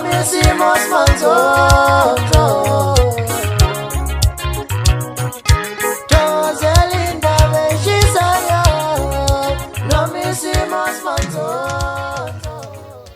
Nomissimos Manzoto Joselinda Veshisaya Nomissimos Manzoto.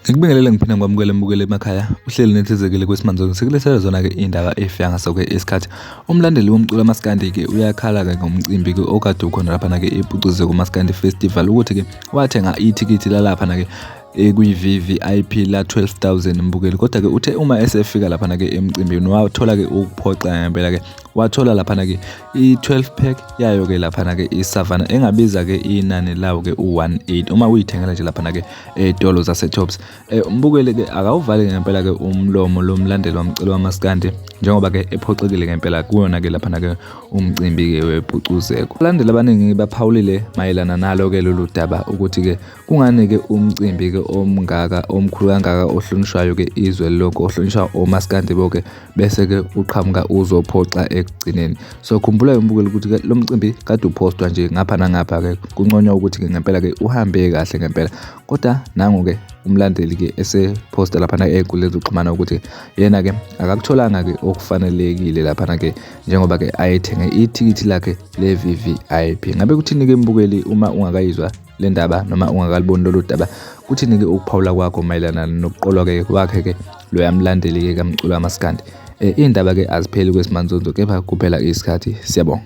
Ngikubingelele ngiphinde ngamukele mbukele emakhaya uhleli nethezekile kwesimanzo sekulethela zona ke indaba efika soke esikhathi umlandeli womculo amaskandi ke uyakhala ke ngomcimbi ke okade ukhona lapha na ke ePutuze kumaskandi festival ukuthi ke wathenga ithikithi lalapha na ke kuyi-VVIP la 12,000 mbukeli kodwa ke uthe uma esefika lapha na ke emcimbini wathola ke ukuphoxa ngempela ke wathola lapha na ke i12 pack yayo ke lapha na ke iSavannah engabiza ke inani lawo ke u18 uma uyithengela nje lapha na ke eDolo zaseTops umbukeli ke akawuvali ngempela ke umlomo lomlandeli wamcelo wamaskandi njengoba ke ephoxekile ngempela kuyona ke lapha na ke umcimbi ke wePucuzeko. Abalandeli abaningi baphawulile mayelana nalo ke lolu daba ukuthi ke kungani ke umcimbi ke omngaka omkhulu kangaka ohlonishwayo ke izwe lonke ohlonishwa omaskandi bonke bese ke uqhamuka uzophoxa ekugcineni. So khumbula umbukeli ukuthi ke lo mcimbi kade upostwa nje ngapha nangapha ke kunconywa ukuthi ke ngempela ke uhambe kahle ngempela kodwa nangu ke umlandeli ke eseposta lapha na enkundleni zokuxhumana ukuthi yena ke akakutholanga ke okufanelekile lapha na ke njengoba ke ayithenge ithikithi lakhe le VVIP. Ngabe kuthini ke mbukeli uma ungakayizwa le ndaba noma ungakaliboni lolu daba kuthini ke ukuphawula kwakho mayelana nokuqolwa ke wakhe ke lo yamlandeli ke kamculo amaskandi indaba ke azipheli kwesimanzonzo kepha kuphela isikhathi. Siyabonga.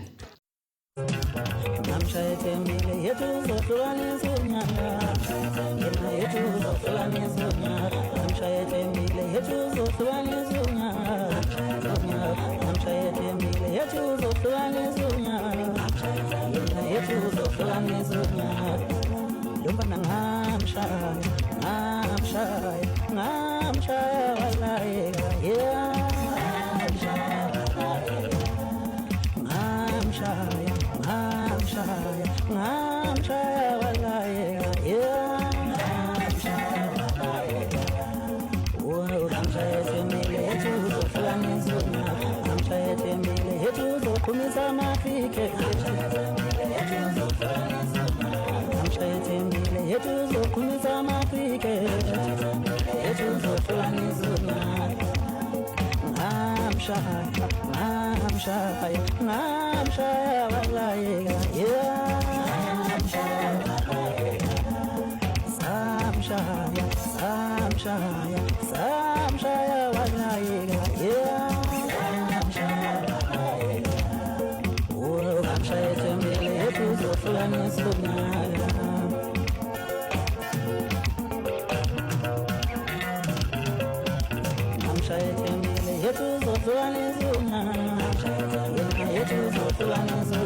Yetu